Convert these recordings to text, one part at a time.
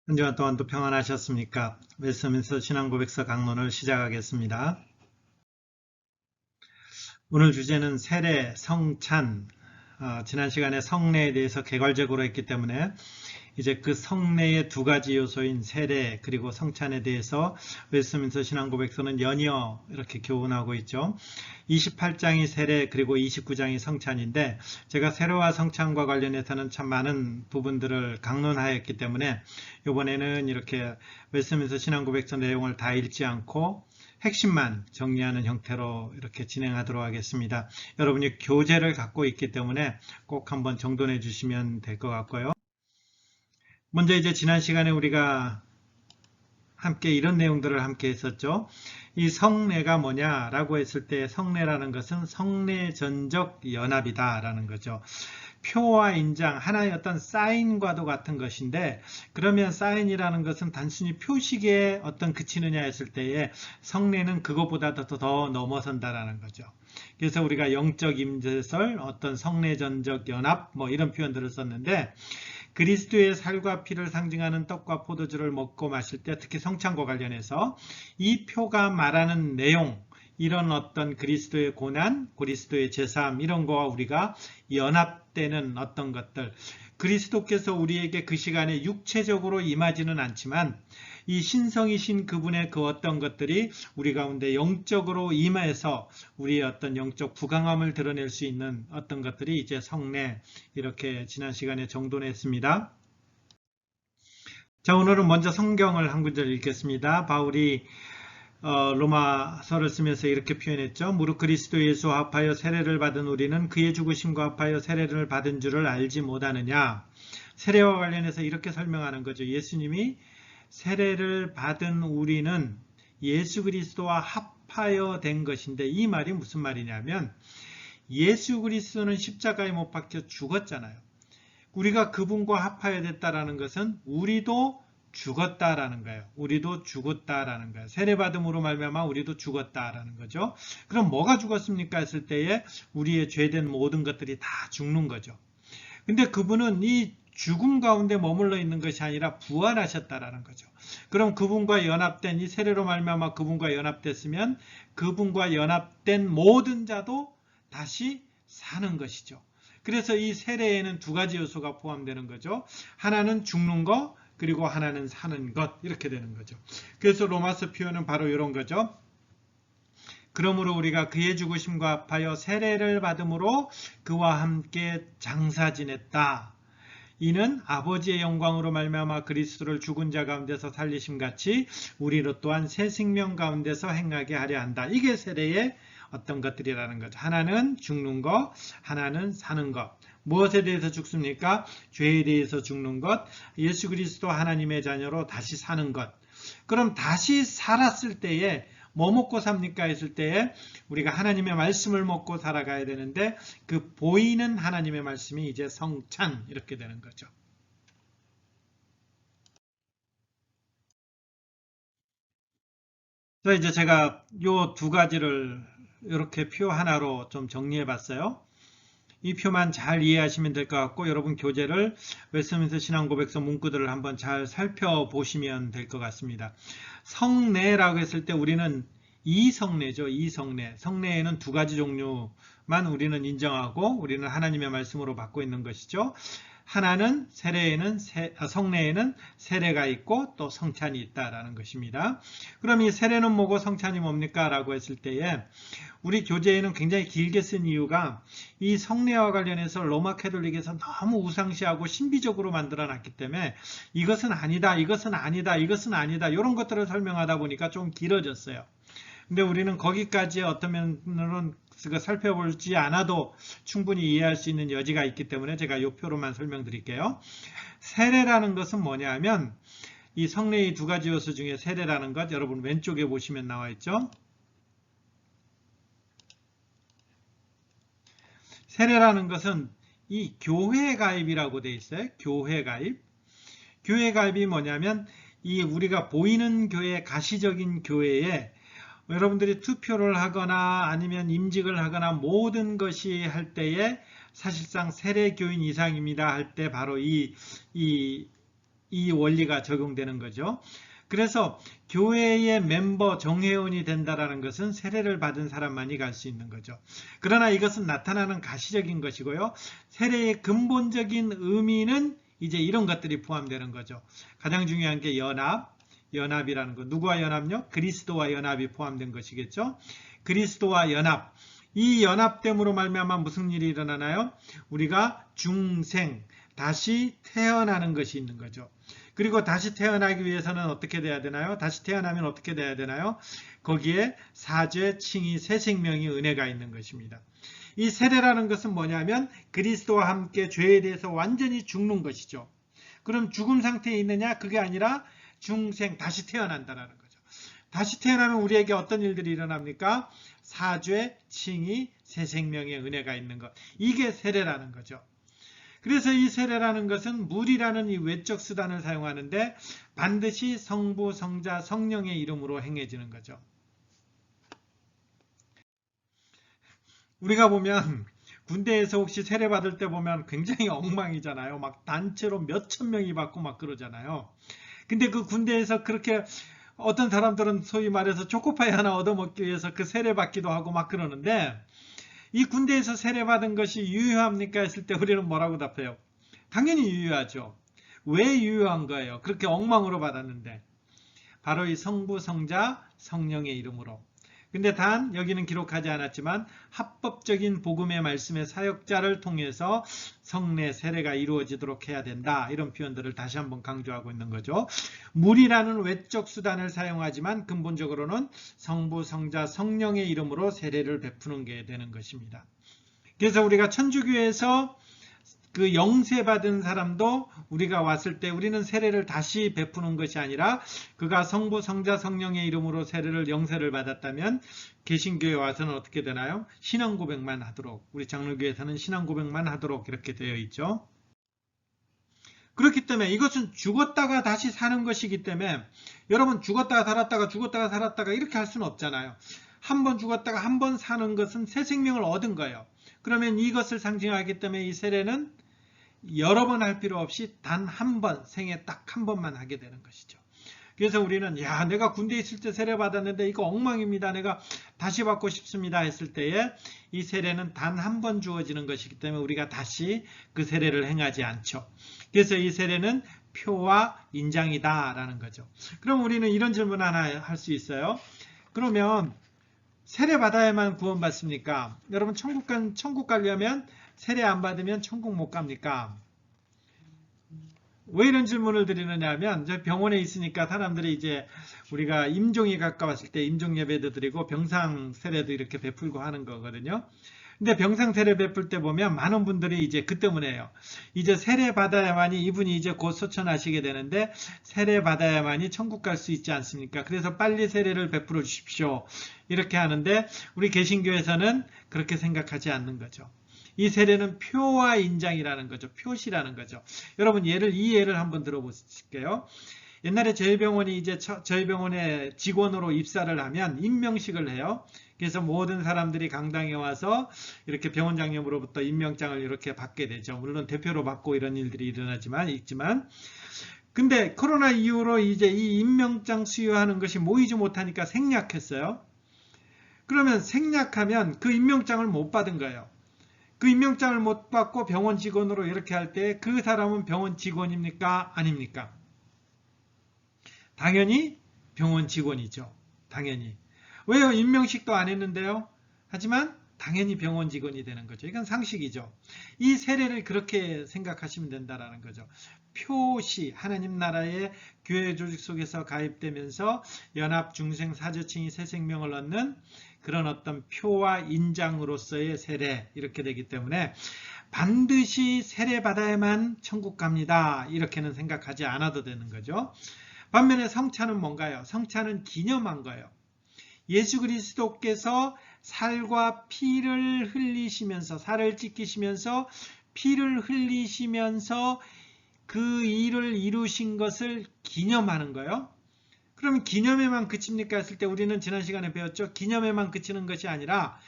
한 주간 동안도 평안하셨습니까? 웨스트민스터 신앙고백서 강론을 시작하겠습니다. 오늘 주제는 세례, 성찬, 지난 시간에 성례에 대해서 개괄적으로 했기 때문에 이제 그 성례의 두 가지 요소인 세례 그리고 성찬에 대해서 웨스트민스터 신앙고백서는 연이어 이렇게 교훈하고 있죠. 28장이 세례 그리고 29장이 성찬인데 제가 세례와 성찬과 관련해서는 참 많은 부분들을 강론하였기 때문에 이번에는 이렇게 웨스트민스터 신앙고백서 내용을 다 읽지 않고 핵심만 정리하는 형태로 이렇게 진행하도록 하겠습니다. 여러분이 교재를 갖고 있기 때문에 꼭 한번 정돈해 주시면 될 것 같고요. 먼저 이제 지난 시간에 우리가 함께 이런 내용들을 함께 했었죠. 이 성례가 뭐냐라고 했을 때 성례라는 것은 성례전적 연합이다라는 거죠. 표와 인장, 하나의 어떤 사인과도 같은 것인데, 그러면 사인이라는 것은 단순히 표식에 어떤 그치느냐 했을 때에 성례는 그것보다 더 넘어선다라는 거죠. 그래서 우리가 영적 임재설, 어떤 성례전적 연합 뭐 이런 표현들을 썼는데, 그리스도의 살과 피를 상징하는 떡과 포도주를 먹고 마실 때 특히 성찬과 관련해서 이 표가 말하는 내용, 이런 어떤 그리스도의 고난, 그리스도의 제사함 이런 거와 우리가 연합되는 어떤 것들, 그리스도께서 우리에게 그 시간에 육체적으로 임하지는 않지만 이 신성이신 그분의 그 어떤 것들이 우리 가운데 영적으로 임해서 우리의 어떤 영적 부강함을 드러낼 수 있는 어떤 것들이 이제 성례, 이렇게 지난 시간에 정돈했습니다. 자, 오늘은 먼저 성경을 한 구절 읽겠습니다. 바울이 로마서를 쓰면서 이렇게 표현했죠. 무릇 그리스도 예수와 합하여 세례를 받은 우리는 그의 죽으심과 합하여 세례를 받은 줄을 알지 못하느냐. 세례와 관련해서 이렇게 설명하는 거죠. 예수님이 세례를 받은 우리는 예수 그리스도와 합하여 된 것인데, 이 말이 무슨 말이냐면 예수 그리스도는 십자가에 못 박혀 죽었잖아요. 우리가 그분과 합하여 됐다라는 것은 우리도 죽었다라는 거예요. 우리도 죽었다라는 거예요. 세례받음으로 말미암아 우리도 죽었다라는 거죠. 그럼 뭐가 죽었습니까 했을 때에 우리의 죄된 모든 것들이 다 죽는 거죠. 근데 그분은 이 죽음 가운데 머물러 있는 것이 아니라 부활하셨다라는 거죠. 그럼 그분과 연합된 이 세례로 말미암아 그분과 연합됐으면 그분과 연합된 모든 자도 다시 사는 것이죠. 그래서 이 세례에는 두 가지 요소가 포함되는 거죠. 하나는 죽는 것, 그리고 하나는 사는 것, 이렇게 되는 거죠. 그래서 로마서 표현은 바로 이런 거죠. 그러므로 우리가 그의 죽으심과 합하여 세례를 받음으로 그와 함께 장사 지냈다. 이는 아버지의 영광으로 말미암아 그리스도를 죽은 자 가운데서 살리심 같이 우리로 또한 새 생명 가운데서 행하게 하려 한다. 이게 세례의 어떤 것들이라는 거죠. 하나는 죽는 것, 하나는 사는 것. 무엇에 대해서 죽습니까? 죄에 대해서 죽는 것, 예수 그리스도 하나님의 자녀로 다시 사는 것. 그럼 다시 살았을 때에 뭐 먹고 삽니까 했을 때에 우리가 하나님의 말씀을 먹고 살아가야 되는데, 그 보이는 하나님의 말씀이 이제 성찬, 이렇게 되는 거죠. 그래서 이제 제가 요 두 가지를 이렇게 표 하나로 좀 정리해 봤어요. 이 표만 잘 이해하시면 될 것 같고, 여러분 교재를 웨스트민스터 신앙고백서 문구들을 한번 잘 살펴보시면 될 것 같습니다. 성례라고 했을 때 우리는 이성례죠. 이성례. 성례에는 두 가지 종류만 우리는 인정하고 우리는 하나님의 말씀으로 받고 있는 것이죠. 하나는 성례에는 세례가 있고 또 성찬이 있다라는 것입니다. 그럼 이 세례는 뭐고 성찬이 뭡니까? 라고 했을 때에 우리 교재에는 굉장히 길게 쓴 이유가 이 성례와 관련해서 로마 캐톨릭에서 너무 우상시하고 신비적으로 만들어놨기 때문에 이것은 아니다, 이것은 아니다, 이것은 아니다, 이런 것들을 설명하다 보니까 좀 길어졌어요. 근데 우리는 거기까지 어떤 면으로는 살펴보지 않아도 충분히 이해할 수 있는 여지가 있기 때문에 제가 이 표로만 설명드릴게요. 세례라는 것은 뭐냐면 이 성례의 두 가지 요소 중에 세례라는 것, 여러분 왼쪽에 보시면 나와 있죠. 세례라는 것은 이 교회 가입이라고 돼 있어요. 교회 가입. 교회 가입이 뭐냐면 이 우리가 보이는 교회, 가시적인 교회에 여러분들이 투표를 하거나 아니면 임직을 하거나 모든 것이 할 때에 사실상 세례교인 이상입니다 할 때 바로 이 이 원리가 적용되는 거죠. 그래서 교회의 멤버 정회원이 된다라는 것은 세례를 받은 사람만이 갈 수 있는 거죠. 그러나 이것은 나타나는 가시적인 것이고요. 세례의 근본적인 의미는 이제 이런 것들이 포함되는 거죠. 가장 중요한 게 연합이라는 것. 누구와 연합요? 그리스도와 연합이 포함된 것이겠죠. 그리스도와 연합. 이 연합됨으로 말미암아 무슨 일이 일어나나요? 우리가 중생, 다시 태어나는 것이 있는 거죠. 그리고 다시 태어나기 위해서는 어떻게 돼야 되나요? 다시 태어나면 어떻게 돼야 되나요? 거기에 사죄, 칭의, 새 생명이 은혜가 있는 것입니다. 이 세례라는 것은 뭐냐면 그리스도와 함께 죄에 대해서 완전히 죽는 것이죠. 그럼 죽음 상태에 있느냐? 그게 아니라 중생, 다시 태어난다는 거죠. 다시 태어나면 우리에게 어떤 일들이 일어납니까? 사죄, 칭의, 새 생명의 은혜가 있는 것. 이게 세례라는 거죠. 그래서 이 세례라는 것은 물이라는 이 외적 수단을 사용하는데 반드시 성부, 성자, 성령의 이름으로 행해지는 거죠. 우리가 보면 군대에서 혹시 세례 받을 때 보면 굉장히 엉망이잖아요. 막 단체로 몇천 명이 받고 막 그러잖아요. 근데 그 군대에서 그렇게 어떤 사람들은 소위 말해서 초코파이 하나 얻어먹기 위해서 그 세례 받기도 하고 막 그러는데 이 군대에서 세례받은 것이 유효합니까? 했을 때 우리는 뭐라고 답해요? 당연히 유효하죠. 왜 유효한 거예요? 그렇게 엉망으로 받았는데. 바로 이 성부, 성자, 성령의 이름으로. 근데 단 여기는 기록하지 않았지만 합법적인 복음의 말씀의 사역자를 통해서 성례, 세례가 이루어지도록 해야 된다. 이런 표현들을 다시 한번 강조하고 있는 거죠. 물이라는 외적 수단을 사용하지만 근본적으로는 성부, 성자, 성령의 이름으로 세례를 베푸는 게 되는 것입니다. 그래서 우리가 천주교에서 그 영세 받은 사람도 우리가 왔을 때 우리는 세례를 다시 베푸는 것이 아니라 그가 성부, 성자, 성령의 이름으로 세례를 영세를 받았다면 개신교에 와서는 어떻게 되나요? 신앙 고백만 하도록, 우리 장로교에서는 신앙 고백만 하도록 이렇게 되어 있죠. 그렇기 때문에 이것은 죽었다가 다시 사는 것이기 때문에 여러분 죽었다가 살았다가 이렇게 할 수는 없잖아요. 한 번 죽었다가 한 번 사는 것은 새 생명을 얻은 거예요. 그러면 이것을 상징하기 때문에 이 세례는 여러 번 할 필요 없이 단 한 번, 생애 딱 한 번만 하게 되는 것이죠. 그래서 우리는 내가 군대에 있을 때 세례 받았는데 이거 엉망입니다. 내가 다시 받고 싶습니다 했을 때에 이 세례는 단 한 번 주어지는 것이기 때문에 우리가 다시 그 세례를 행하지 않죠. 그래서 이 세례는 표와 인장이다라는 거죠. 그럼 우리는 이런 질문 하나 할 수 있어요. 그러면 세례 받아야만 구원받습니까? 여러분 천국 가려면 세례 안 받으면 천국 못 갑니까? 왜 이런 질문을 드리느냐 하면 병원에 있으니까 사람들이 이제 우리가 임종이 가까웠을 때 임종 예배도 드리고 병상 세례도 이렇게 베풀고 하는 거거든요. 근데 병상 세례 베풀 때 보면 많은 분들이 이제 그 때문에요. 이제 세례 받아야만이 이분이 이제 곧 소천하시게 되는데 세례 받아야만이 천국 갈 수 있지 않습니까? 그래서 빨리 세례를 베풀어 주십시오. 이렇게 하는데 우리 개신교에서는 그렇게 생각하지 않는 거죠. 이 세례는 표와 인장이라는 거죠. 표시라는 거죠. 여러분 이 예를 한번 들어보실게요. 옛날에 저희 병원이 이제 저희 병원에 직원으로 입사를 하면 임명식을 해요. 그래서 모든 사람들이 강당에 와서 이렇게 병원장님으로부터 임명장을 이렇게 받게 되죠. 물론 대표로 받고 이런 일들이 있지만 근데 코로나 이후로 이제 이 임명장 수여하는 것이 모이지 못하니까 생략했어요. 그러면 생략하면 그 임명장을 못 받은 거예요. 그 임명장을 못 받고 병원 직원으로 이렇게 할 때 그 사람은 병원 직원입니까? 아닙니까? 당연히 병원 직원이죠. 당연히. 왜요? 임명식도 안 했는데요. 하지만 당연히 병원 직원이 되는 거죠. 이건 상식이죠. 이 세례를 그렇게 생각하시면 된다는 거죠. 표시, 하나님 나라의 교회 조직 속에서 가입되면서 연합, 중생, 사제층이 새 생명을 얻는 그런 어떤 표와 인장으로서의 세례 이렇게 되기 때문에 반드시 세례 받아야만 천국 갑니다. 이렇게는 생각하지 않아도 되는 거죠. 반면에 성찬은 뭔가요? 성찬은 기념한 거예요. 예수 그리스도께서 살과 피를 흘리시면서 살을 찢기시면서 피를 흘리시면서 그 일을 이루신 것을 기념하는 거예요. 그러면 기념에만 그칩니까 했을 때 우리는 지난 시간에 배웠죠. 기념에만 그치는 것이 아니라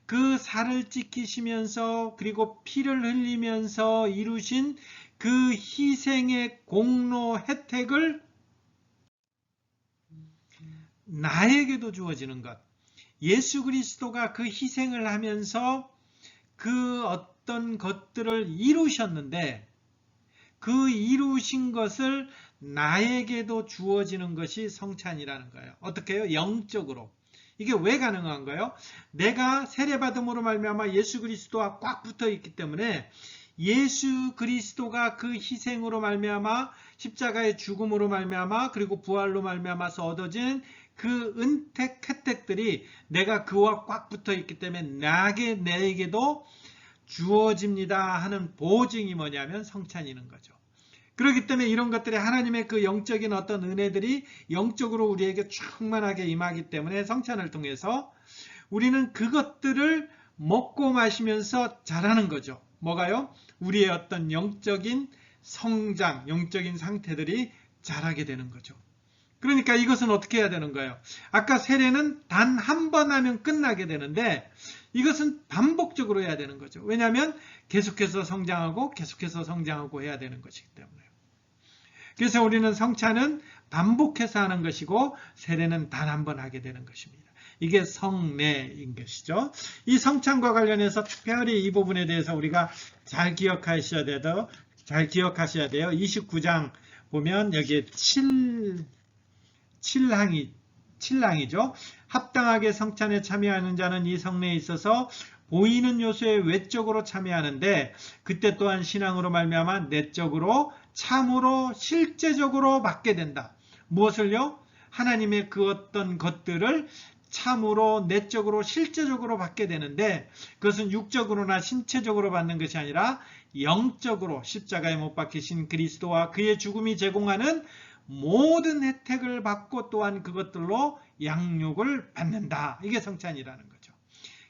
그 살을 찢기시면서 그리고 피를 흘리면서 이루신 그 희생의 공로 혜택을 나에게도 주어지는 것. 예수 그리스도가 그 희생을 하면서 그 어떤 것들을 이루셨는데 그 이루신 것을 나에게도 주어지는 것이 성찬이라는 거예요. 어떻게 해요? 영적으로. 이게 왜 가능한가요? 내가 세례받음으로 말미암아 예수 그리스도와 꽉 붙어 있기 때문에 예수 그리스도가 그 희생으로 말미암아 십자가의 죽음으로 말미암아 그리고 부활로 말미암아서 얻어진 그 은택 혜택들이 내가 그와 꽉 붙어 있기 때문에 내게도 주어집니다 하는 보증이 뭐냐면 성찬이는 거죠. 그렇기 때문에 이런 것들이 하나님의 그 영적인 어떤 은혜들이 영적으로 우리에게 충만하게 임하기 때문에 성찬을 통해서 우리는 그것들을 먹고 마시면서 자라는 거죠. 뭐가요? 우리의 어떤 영적인 성장, 영적인 상태들이 자라게 되는 거죠. 그러니까 이것은 어떻게 해야 되는 거예요? 아까 세례는 단 한 번 하면 끝나게 되는데 이것은 반복적으로 해야 되는 거죠. 왜냐하면 계속해서 성장하고 계속해서 성장하고 해야 되는 것이기 때문에. 그래서 우리는 성찬은 반복해서 하는 것이고 세례는 단 한 번 하게 되는 것입니다. 이게 성례인 것이죠. 이 성찬과 관련해서 특별히 이 부분에 대해서 우리가 잘 기억하셔야 돼요. 29장 보면 여기에 7항이죠. 합당하게 성찬에 참여하는 자는 이 성례에 있어서 보이는 요소에 외적으로 참여하는데 그때 또한 신앙으로 말미암아 내적으로 참으로 실제적으로 받게 된다. 무엇을요? 하나님의 그 어떤 것들을 참으로 내적으로 실제적으로 받게 되는데 그것은 육적으로나 신체적으로 받는 것이 아니라 영적으로 십자가에 못 박히신 그리스도와 그의 죽음이 제공하는 모든 혜택을 받고 또한 그것들로 양육을 받는다. 이게 성찬이라는 거죠.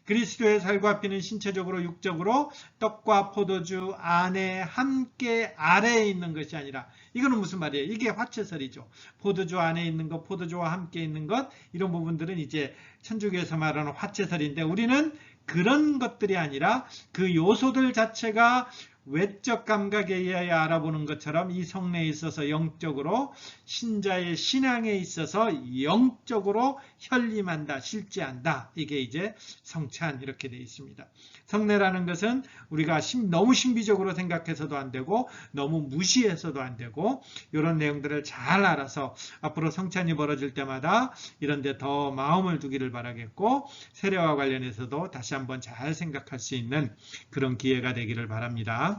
그리스도의 살과 피는 신체적으로 육적으로 떡과 포도주 안에 함께 아래에 있는 것이 아니라 이거는 무슨 말이에요? 이게 화채설이죠. 포도주 안에 있는 것, 포도주와 함께 있는 것 이런 부분들은 이제 천주교에서 말하는 화채설인데 우리는 그런 것들이 아니라 그 요소들 자체가 외적 감각에 의하여 알아보는 것처럼 이 성례에 있어서 영적으로 신자의 신앙에 있어서 영적으로 현림한다, 실제한다. 이게 이제 성찬 이렇게 되어 있습니다. 성례라는 것은 우리가 너무 신비적으로 생각해서도 안 되고 너무 무시해서도 안 되고 이런 내용들을 잘 알아서 앞으로 성찬이 벌어질 때마다 이런 데 더 마음을 두기를 바라겠고 세례와 관련해서도 다시 한번 잘 생각할 수 있는 그런 기회가 되기를 바랍니다.